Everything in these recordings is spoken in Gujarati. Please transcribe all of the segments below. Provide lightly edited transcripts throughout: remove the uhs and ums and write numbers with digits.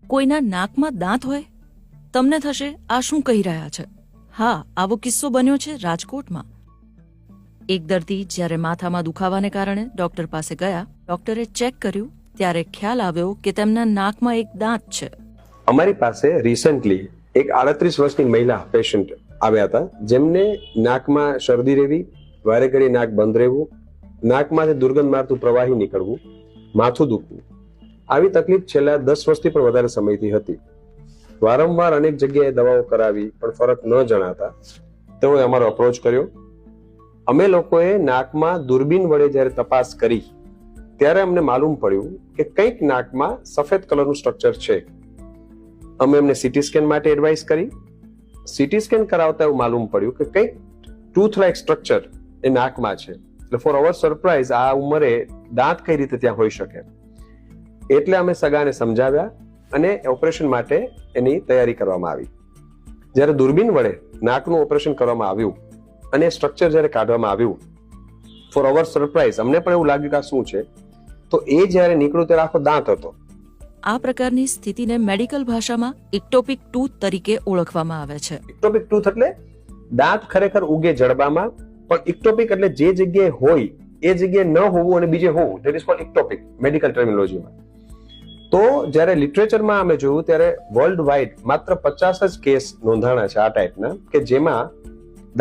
કોઈના નાકમાં દાંત હોય? તમને થશે આ શું કહી રહ્યા છે? હા, આવો કિસ્સો બન્યો છે રાજકોટમાં. એક દર્દી જ્યારે માથામાં દુખાવાને કારણે ડોક્ટર પાસે ગયા, ડોક્ટરે ચેક કર્યું ત્યારે ખ્યાલ આવ્યો કે તેમના નાકમાં એક દાંત છે. અમારી પાસે રિસન્ટલી એક 38 વર્ષની મહિલા પેશન્ટ આવ્યા હતા, જેમને નાકમાં શરદી રહેવી, વારે ઘડી નાક બંધ રહેવું, નાકમાંથી દુર્ગંધ મારતું પ્રવાહી નીકળવું, માથું દુખવું, આવી તકલીફ છેલ્લા 10 વર્ષથી પણ વધારે સમયથી હતી. વારંવાર અનેક જગ્યાએ દવાઓ કરાવી પણ ફરક ન જણાતા તેઓએ અમારો અપ્રોચ કર્યો. અમે લોકોએ નાકમાં દૂરબીન વડે જ્યારે તપાસ કરી ત્યારે અમને માલુમ પડ્યું કે કંઈક નાકમાં સફેદ કલરનું સ્ટ્રક્ચર છે. અમે એમને સીટી સ્કેન માટે એડવાઇસ કરી. સીટી સ્કેન કરાવતા એવું માલુમ પડ્યું કે કંઈક ટૂથ લાઇક સ્ટ્રક્ચર એ નાકમાં છે. એટલે ફોર અવર સરપ્રાઇઝ આ ઉંમરે દાંત કઈ રીતે ત્યાં હોઈ શકે? એટલે અમે સગાને સમજાવ્યા અને ઓપરેશન માટે એની તૈયારી કરવામાં આવી. જ્યારે દૂરબીન વડે નાકનું ઓપરેશન કરવામાં આવ્યું અને સ્ટ્રક્ચર જ્યારે કાઢવામાં આવ્યું, ફોર અવર સરપ્રાઇઝ અમને પણ એવું લાગ્યું કે આ શું છે, તો એ જ્યારે નીકળ્યું ત્યારે આખો દાંત હતો. આ પ્રકારની સ્થિતિને મેડિકલ ભાષામાં ઇક્ટોપિક ટૂથ તરીકે ઓળખવામાં આવે છે. ઇક્ટોપિક ટૂથ એટલે દાંત ખરેખર ઉગે જડબામાં, પણ ઇક્ટોપિક એટલે જે જગ્યાએ હોય એ જગ્યાએ ન હોવું અને બીજે હોવું, ધેટ ઇઝ કોલ્ડ ઇક્ટોપિક મેડિકલ ટર્મિનોલોજીમાં. તો જ્યારે લિટરેચરમાં અમે જોયું ત્યારે વર્લ્ડ વાઇડ માત્ર 50 જ કેસ નોંધાણા છે આ ટાઈપના, કે જેમાં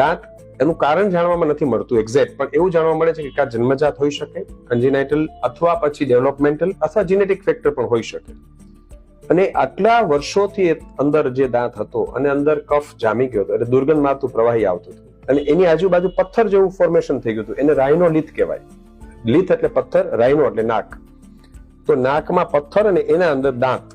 દાંત એનું કારણ જાણવામાં નથી મળતું એક્ઝેક્ટ, પણ એવું જાણવા મળે છે કે આ જન્મજાત હોઈ શકે, કન્જિનાઇટલ અથવા પછી ડેવલપમેન્ટલ અથવા જીનેટિક ફેક્ટર પણ હોઈ શકે. અને આટલા વર્ષોથી અંદર જે દાંત હતો અને અંદર કફ જામી ગયો હતો, એટલે દુર્ગંધ મારતું પ્રવાહી આવતું હતું અને એની આજુબાજુ પથ્થર જેવું ફોર્મેશન થઈ ગયું હતું. એને રાઇનો લીથ કહેવાય. લીથ એટલે પથ્થર, રાઇનો એટલે નાક. તો નાકમાં પથ્થર અને એના અંદર દાંત.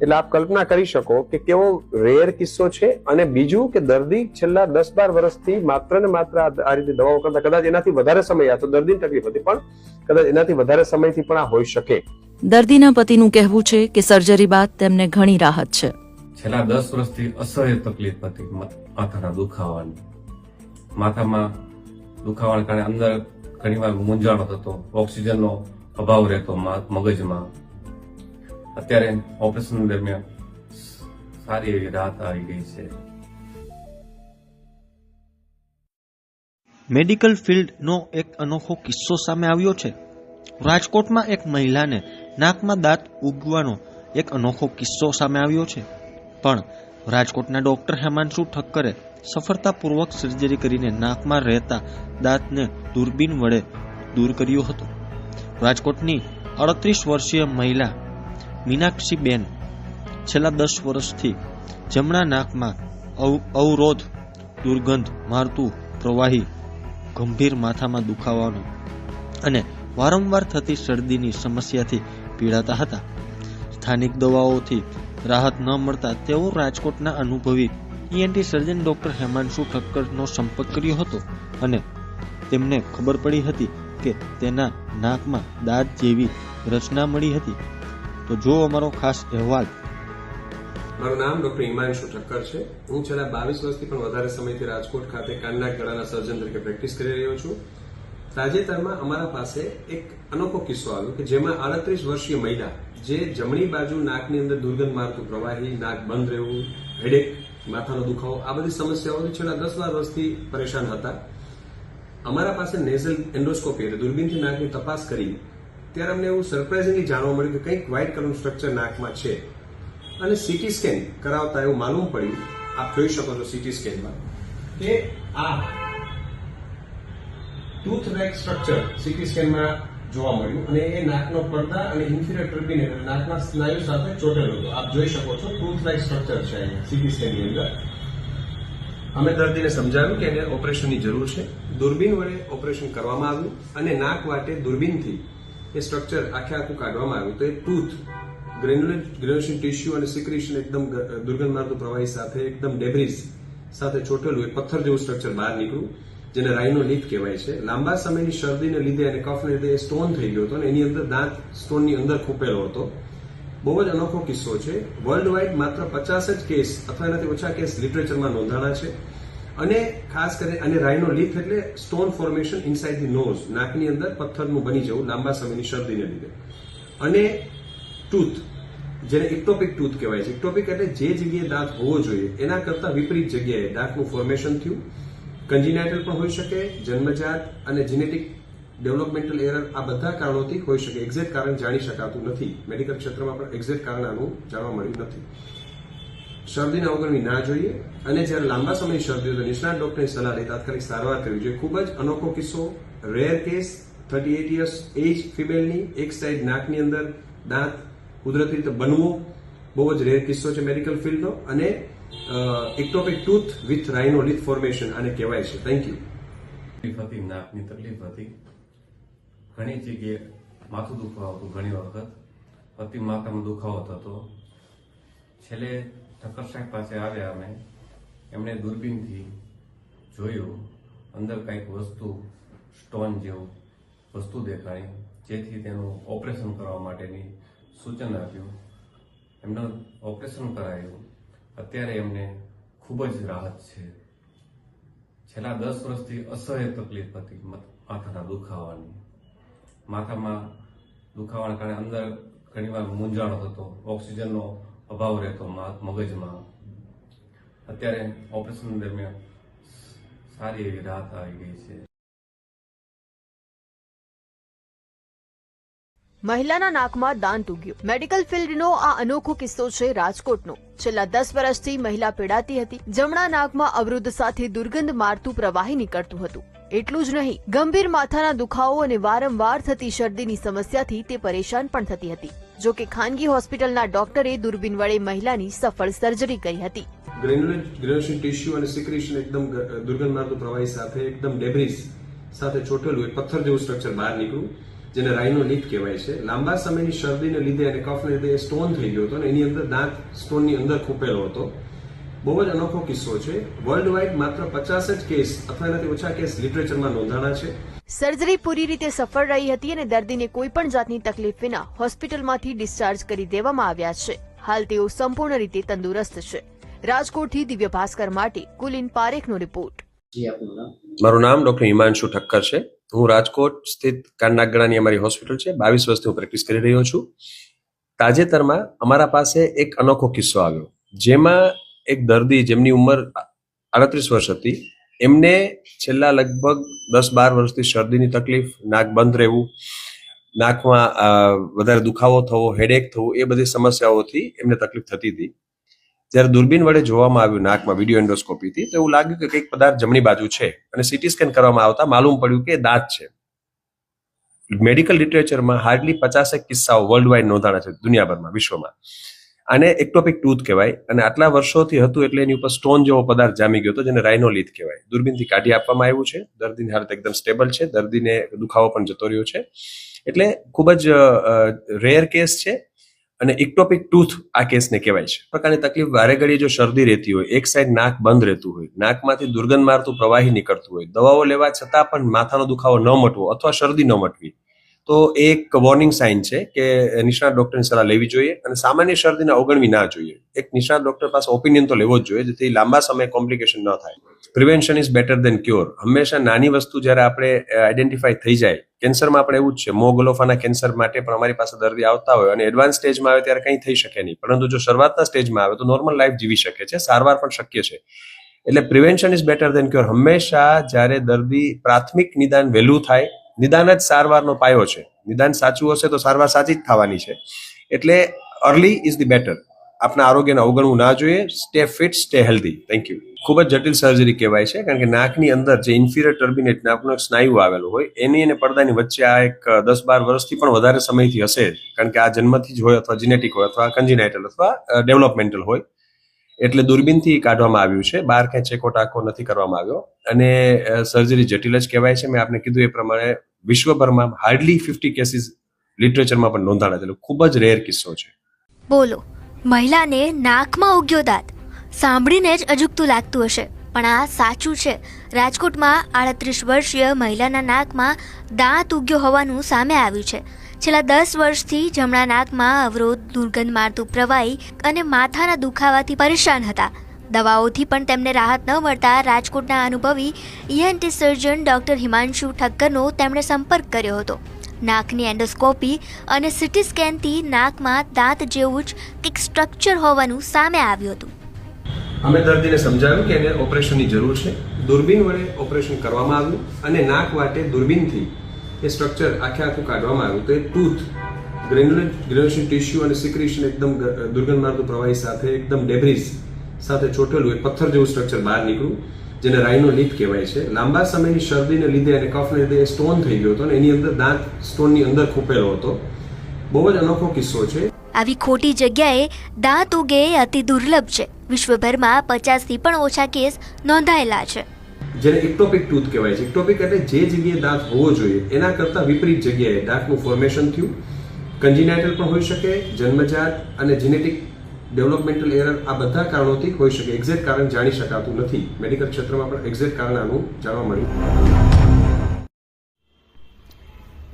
એટલે આપ કલ્પના કરી શકો કે કેવો રેર કિસ્સો છે. અને બીજું કે દર્દી છેલ્લા 10-12 વર્ષથી માત્ર ને માત્ર આ રીતે દવાઓ કરતા, કદાચ એનાથી વધારે સમય, આ તો દર્દીની તકલીફ હતી, પણ કદાચ એનાથી વધારે સમયથી પણ આ હોઈ શકે. દર્દીના પતિનું કહેવું છે કે સર્જરી બાદ તેમને ઘણી રાહત છે. છેલ્લા 10 વર્ષથી અસહ્ય તકલીફ હતી માથાના દુખાવાની. માથામાં દુખાવાના કારણે અંદર ઘણીવાર મૂંઝાણો થતો, ઓક્સિજનનો અભાવ રહેતો મગજમાં. અત્યારે ઓપરેશન દરમિયાન સારી એવી રાહત આવી ગઈ છે. મેડિકલ ફિલ્ડનો એક અનોખો કિસ્સો સામે આવ્યો છે. રાજકોટમાં એક મહિલાને નાકમાં દાંત ઉગવાનો એક અનોખો કિસ્સો સામે આવ્યો છે. પણ રાજકોટના ડોક્ટર હેમાંશુ ઠક્કરે સફળતાપૂર્વક સર્જરી કરીને નાકમાં રહેતા દાંતને દૂરબીન વડે દૂર કર્યો હતો. રાજકોટની 38 વર્ષીય મહિલા મીનાક્ષીબેન છેલ્લા 10 વર્ષથી જમણા નાકમાં અવરોધ, દુર્ગંધ મારતું પ્રવાહી, ગંભીર માથામાં દુખાવાનું અને વારંવાર થતી શરદીની સમસ્યાથી પીડાતા હતા. સ્થાનિક દવાઓથી રાહત ન મળતા તેઓ રાજકોટના અનુભવી ENT સર્જન ડોક્ટર હેમાંશુ ઠક્કરનો સંપર્ક કર્યો હતો અને તેમને ખબર પડી હતી કે તેના નાકમાં દાંત જેવી રચના મળી હતી. તો જો અમારો ખાસ અહેવાલ. મારું નામ ડોક્ટર હિમાંશુ ઠક્કર છે. હું છેલ્લા 22 વર્ષથી પણ વધારે સમયથી રાજકોટ ખાતે કાનના ગળાના સર્જન તરીકે પ્રેક્ટિસ કરી રહ્યો છું. તાજેતરમાં અમારા પાસે એક અનોખો કિસ્સો આવ્યો કે જેમાં 38 વર્ષીય મહિલા, જે જમણી બાજુ નાકની અંદર દુર્ગંધ મારતું પ્રવાહી, નાક બંધ રહેવું, હેડેક, માથાનો દુખાવો, આ બધી સમસ્યાઓથી છેલ્લા 10-12 વર્ષથી પરેશાન હતા. અમારા પાસે નેઝલ એન્ડોસ્કોપી એટલે દૂરબીનથી નાકની તપાસ કરી ત્યારે અમને એવું સરપ્રાઇઝિંગલી જાણવા મળ્યું કે કંઈક વ્હાઇટ કલરનું સ્ટ્રક્ચર નાકમાં છે. અને સીટી સ્કેન કરાવતા એવું માલુમ પડ્યું, આપ જોઈ શકો છો સીટી સ્કેનમાં, કે આ ટૂથ લાઇક સ્ટ્રક્ચર સીટી સ્કેનમાં જોવા મળ્યું અને એ નાકનો પડદા અને ઇન્ફિરિયર ટર્બિનેટ એટલે નાકના સ્નાયુ સાથે ચોટેલો હતો. આપ જોઈ શકો છો ટૂથ લાઇક સ્ટ્રક્ચર છે અહીંયા સીટી સ્કેનની અંદર. અમે દર્દીને સમજાવ્યું કે એને ઓપરેશનની જરૂર છે. દૂરબીન વડે ઓપરેશન કરવામાં આવ્યું અને નાક વાટે દૂરબીનથી એ સ્ટ્રક્ચર આખે આખું કાઢવામાં આવ્યું. તો એ ટૂથ ગ્રેન્યુલેશન ટિશ્યુ અને સિક્રેશન એકદમ દુર્ગંધ મારતું પ્રવાહી સાથે એકદમ ડેબ્રિસ સાથે ચોટેલું એક પથ્થર જેવું સ્ટ્રક્ચર બહાર નીકળ્યું, જેને રાઇનો લીથ કહેવાય છે. લાંબા સમયની શરદીને લીધે અને કફને લીધે એ સ્ટોન થઈ ગયો હતો અને એની અંદર દાંત સ્ટોનની અંદર ખૂપેલો હતો. બહુ જ અનોખો કિસ્સો છે. વર્લ્ડ વાઇડ માત્ર 50 જ કેસ અથવા એનાથી ઓછા કેસ લિટરેચરમાં નોંધાણા છે. અને ખાસ કરીને અને રાઇનો લીથ એટલે stone formation inside the nose, નાકની અંદર પથ્થરનું બની જવું લાંબા સમયની શરદીને લીધે. અને ટૂથ જેને ઇક્ટોપિક ટૂથ કહેવાય છે. ઇક્ટોપિક એટલે જે જગ્યાએ દાંત હોવો જોઈએ એના કરતા વિપરીત જગ્યાએ દાંતનું ફોર્મેશન થયું. કન્જીનાઇટલ પણ હોઈ શકે, જન્મજાત અને જેનેટિક ડેવલપમેન્ટલ એરર, આ બધા કારણોથી હોઈ શકે. એક્ઝેક્ટ કારણ જાણી શકાતું નથી. મેડિકલ ક્ષેત્રમાં પણ એક્ઝેક્ટ કારણ આનું જાણવા મળ્યું નથી. શરદીને અવગણવી ના જોઈએ અને જ્યારે લાંબા સમય શરદી હોય તો નિષ્ણાત ડોક્ટરની સલાહ લઈ તાત્કાલિક સારવાર કરવી જોઈએ. ખૂબ જ અનોખો કિસ્સો, રેર કેસ, 38 યર્સ એજ ફિમેલની એક સાઈડ નાકની અંદર દાંત કુદરતી રીતે બનવો બહુ જ રેર કિસ્સો છે મેડિકલ ફિલ્ડનો. અને ઇક્ટોપિક ટૂથ વિથ રાઇનોલિથ ફોર્મેશન આને કહેવાય છે. Thank you. તકલીફ હતી, નાકની તકલીફ હતી. ઘણી જગ્યાએ માથું દુખાવતું, ઘણી વખત અતિ માથામાં દુખાવો થતો. છેલ્લે ઠક્કર સાહેબ પાસે આવ્યા અમે. એમણે દૂરબીનથી જોયું, અંદર કંઈક વસ્તુ, સ્ટોન જેવું વસ્તુ દેખાણી, જેથી તેનું ઓપરેશન કરવા માટેની સૂચન આપ્યું. એમનું ઓપરેશન કરાયું. અત્યારે એમને ખૂબ જ રાહત છે. છેલ્લા 10 વર્ષથી અસહ્ય તકલીફ હતી માથાના દુખાવાની. માથામાં દુખાવાના કારણે અંદર ઘણીવાર મૂંઝાણો થતો, ઓક્સિજનનો અભાવ રહેતો મગજમાં. અત્યારે ઓપરેશન દરમિયાન સારી એવી રાહત આવી ગઈ છે. મહિલાના નાકમાં દાંત ઉગ્યું. મેડિકલ ફિલ્ડનો આ અનોખો કિસ્સો છે રાજકોટનો. છેલ્લા 10 વર્ષથી મહિલા પીડાતી હતી. જમણા નાકમાં અવરોધ સાથે દુર્ગંધ મારતું પ્રવાહી નીકળતું હતું. એટલું જ નહીં, ગંભીર માથાના દુખાવો અને વારંવાર થતી શરદીની સમસ્યાથી તે પરેશાન પણ થતી હતી. જો કે ખાનગી હોસ્પિટલના ડોક્ટરે દૂરબીન વડે મહિલાની સફળ સર્જરી કરી હતી. ગ્રેન્યુલેશન ટિશ્યુ અને સિક્રેશન એકદમ દુર્ગંધ મારતું પ્રવાહી સાથે એકદમ ડેબ્રિસ સાથે ચોટેલું એક પથ્થર જેવું સ્ટ્રક્ચર બહાર નીકળ્યું, જેને રાઇનોલિથ કહેવાય છે. લાંબા સમયની શરદીને લીધે અને કફને લીધે સ્ટોન થઈ ગયો હતો અને એની અંદર દાંત સ્ટોનની અંદર ખૂપેલો હતો. બહુ જ અનોખો કિસ્સો છે. વર્લ્ડ વાઇડ માત્ર 50 જ કેસ અથવા એનાથી ઓછા કેસ લિટરેચરમાં નોંધાણા છે. સર્જરી પૂરી રીતે સફળ રહી હતી અને દર્દીને કોઈ પણ જાતની તકલીફ વિના હોસ્પિટલમાંથી ડિસ્ચાર્જ કરી દેવામાં આવ્યા છે. હાલ તેઓ સંપૂર્ણ રીતે તંદુરસ્ત છે. રાજકોટથી દિવ્ય ભાસ્કર માટે કુલિન પારેખનો રિપોર્ટ. મારું નામ ડોક્ટર હિમાંશુ ઠક્કર છે. હું રાજકોટ સ્થિત કાનનાકગળાની અમારી હોસ્પિટલ છે. 22 વર્ષથી હું પ્રેક્ટિસ કરી રહ્યો છું. તાજેતરમાં અમારા પાસે એક અનોખો કિસ્સો આવ્યો, જેમાં એક દર્દી જેમની ઉંમર 38 વર્ષ હતી, એમને છેલ્લા લગભગ 10-12 વર્ષથી શરદીની તકલીફ, નાક બંધ રહેવું, નાકમાં વધારે દુખાવો થવો, હેડેક થવું, એ બધી સમસ્યાઓથી એમને તકલીફ થતી હતી. જ્યારે દૂરબીન વડે જોવામાં આવ્યું નાકમાં વિડીયો એન્ડોસ્કોપીથી, તો એવું લાગ્યું કે કંઈક પદાર્થ જમણી બાજુ છે અને સીટી સ્કેન કરવામાં આવતા માલુમ પડ્યું કે દાંત છે. મેડિકલ લિટરેચરમાં હાર્ડલી 50 કિસ્સાઓ વર્લ્ડ વાઇડ નોંધાણા છે દુનિયાભરમાં, વિશ્વમાં. આને એક્ટોપિક ટૂથ કહેવાય અને આટલા વર્ષોથી હતું એટલે એની ઉપર સ્ટોન જેવો પદાર્થ જામી ગયો હતો, જેને રાઇનોલિથ કહેવાય. દૂરબીનથી કાઢી આપવામાં આવ્યું છે. દર્દીની હાલત એકદમ સ્ટેબલ છે. દર્દીને દુખાવો પણ જતો રહ્યો છે. એટલે ખૂબ જ રેર કેસ છે અને ઇક્ટોપિક ટૂથ આ કેસને કહેવાય છે. પ્રકારની તકલીફ વારે ઘડીએ જો શરદી રહેતી હોય, એક સાઈડ નાક બંધ રહેતું હોય, નાકમાંથી દુર્ગંધ મારતું પ્રવાહી નીકળતું હોય, દવાઓ લેવા છતાં પણ માથાનો દુખાવો ન મટવો અથવા શરદી ન મટવી, તો એક વોર્નિંગ સાઇન છે કે નિષ્ણાત ડોક્ટરની સલાહ લેવી જોઈએ અને સામાન્ય શરદીને અવગણવી ના જોઈએ. એક નિષ્ણાત ડોક્ટર પાસે ઓપિનિયન તો લેવો જ જોઈએ, જેથી લાંબા સમય કોમ્પ્લિકેશન ન થાય. Prevention is better than cure. હંમેશા નાની વસ્તુ જ્યારે આપણે આઈડેન્ટિફાઈ થઈ જાય, કેન્સરમાં પણ એવું જ છે. મોગલોફાના કેન્સર માટે પણ અમારી પાસે દર્દી આવતા હોય અને એડવાન્સ સ્ટેજમાં આવે ત્યારે કંઈ થઈ શકે નહીં, પરંતુ જો શરૂઆતના સ્ટેજમાં આવે તો નોર્મલ લાઈફ જીવી શકે છે. સારવાર પણ શક્ય છે. એટલે prevention is better than cure. હંમેશા જ્યારે દર્દી પ્રાથમિક નિદાન વહેલું થાય, નિદાન જ સારવારનો પાયો છે. નિદાન સાચું હશે તો સારવાર સાચી જ થવાની છે. એટલે અર્લી ઇઝ ધી બેટર. આપણા આરોગ્યને અવગણવું ના જોઈએ. Stay fit, stay healthy. Thank you. ખૂબ જ જટિલ સર્જરી કહેવાય છે, કારણ કે નાકની અંદર જે ઇન્ફિરિયર ટર્બિનેટ નાકનો સ્નાયુ આવેલો હોય, એની અને પડદાની વચ્ચે આ એક 10-12 વર્ષથી પણ વધારે સમયથી હશે, કારણ કે આ જન્મથી જ હોય અથવા જીનેટિક હોય અથવા કન્જીનાઇટલ અથવા ડેવલપમેન્ટલ હોય. એટલે દૂરબીનથી કાઢવામાં આવ્યું છે. બહાર ક્યાંય ચેકો ટાંકો નથી કરવામાં આવ્યો અને સર્જરી જટિલ જ કહેવાય છે. મેં આપને કીધું એ પ્રમાણે વિશ્વભરમાં હાર્ડલી 50 કેસીસ લિટરેચરમાં પણ નોંધાણા છે. ખૂબ જ રેર કિસ્સો છે. બોલો, મહિલાને નાકમાં ઉગ્યો દાંત સાંભળીને જ અજુગતું લાગતું હશે, પણ આ સાચું છે. રાજકોટમાં 38 વર્ષીય મહિલાના નાકમાં દાંત ઉગ્યો હોવાનું સામે આવ્યું છે. છેલ્લા 10 વર્ષથી જમણા નાકમાં અવરોધ, દુર્ગંધ મારતું પ્રવાહી અને માથાના દુખાવાથી પરેશાન હતા. દવાઓથી પણ તેમને રાહત ન મળતા રાજકોટના અનુભવી ENT સર્જન ડોક્ટર હિમાંશુ ઠક્કરનો તેમણે સંપર્ક કર્યો હતો. નાકની એન્ડોસ્કોપી અને સીટી સ્કેનથી નાકમાં દાંત જેવું જ કંઈક સ્ટ્રક્ચર હોવાનું સામે આવ્યું હતું. અમે દર્દીને સમજાવ્યું કે એને ઓપરેશનની જરૂર છે. દૂરબીન વડે ઓપરેશન કરવામાં આવ્યું અને નાક વાટે દૂરબીનથી એ સ્ટ્રક્ચર આખું કાઢવામાં આવ્યું. તો એ ટૂથ ગ્રેન્યુલેશન ટિશ્યુ અને સિક્રેશન એકદમ દુર્ગંધ મારતું પ્રવાહી સાથે એકદમ ડેબ્રિસ સાથે ચોટેલું એક પથ્થર જેવું સ્ટ્રક્ચર બહાર નીકળ્યું, જેને રાઇનો લીપ કહેવાય છે. લાંબા સમયની શરદીને લીધે અને કફને લીધે સ્ટોન થઈ ગયો હતો અને એની અંદર દાંત સ્ટોનની અંદર ખૂપેલો હતો. બહુ જ અનોખો કિસ્સો છે. આવી ખોટી જગ્યાએ દાંત ઉગે એ અતિ દુર્લભ છે. વિશ્વભરમાં 50થી પણ ઓછા કેસ નોંધાયેલા છે. જેને ઇક્ટોપિક ટૂથ કહેવાય છે. ઇક્ટોપિક એટલે જે જગ્યાએ દાંત હોવો જોઈએ એના કરતાં વિપરીત જગ્યાએ દાંતનું ફોર્મેશન થયું. કન્જીનાઇટલ પણ હોઈ શકે, જન્મજાત અને જેનેટિક ડેવલપમેન્ટલ એરર, આ બધા કારણોથી હોઈ શકે. એક્ઝેક્ટ કારણ જાણી શકાતું નથી. મેડિકલ ક્ષેત્રમાં પણ એક્ઝેક્ટ કારણ આનું જાણવા મળ્યું.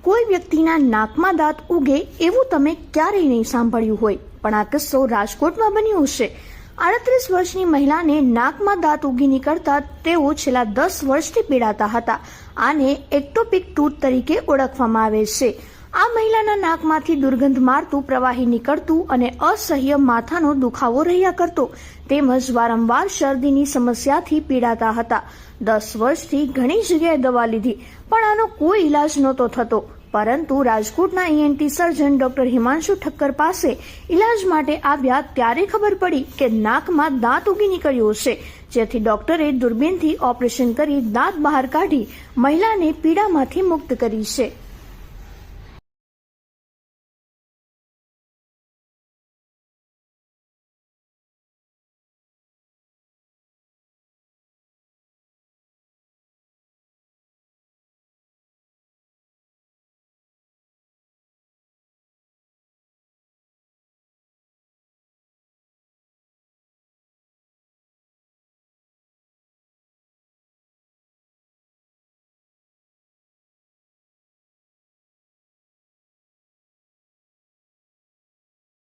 કોઈ વ્યક્તિના નાકમાં દાંત ઉગે એવું તમે ક્યારેય નહીં સાંભળ્યું હોય, પણ આ કિસ્સો રાજકોટમાં બન્યો છે. 38 વર્ષની મહિલાને નાકમાં દાંત ઉગી નીકળતા તેઓ છેલ્લા 10 વર્ષથી પીડાતા હતા. આને એક્ટોપિક ટૂથ તરીકે ઓળખવામાં આવે છે. આ મહિલાના નાકમાંથી દુર્ગંધ મારતું પ્રવાહી નીકળતું અને અસહ્ય માથાનો દુખાવો રહ્યા કરતો, તેમજ વારંવાર શરદીની સમસ્યાથી પીડાતા હતા. 10 વર્ષથી ઘણી જગ્યાએ દવા લીધી પણ આનો કોઈ ઈલાજ નહોતો થતો. પરંતુ રાજકોટના ENT surgeon doctor Himanshu Thakkar પાસે ઈલાજ માટે આવ્યા ત્યારે ખબર પડી કે નાકમાં દાંત ઉગી નીકળ્યો છે, જેથી ડોક્ટરે દૂરબીનથી ઓપરેશન કરી દાંત બહાર કાઢી મહિલાને પીડામાંથી મુક્ત કરી છે.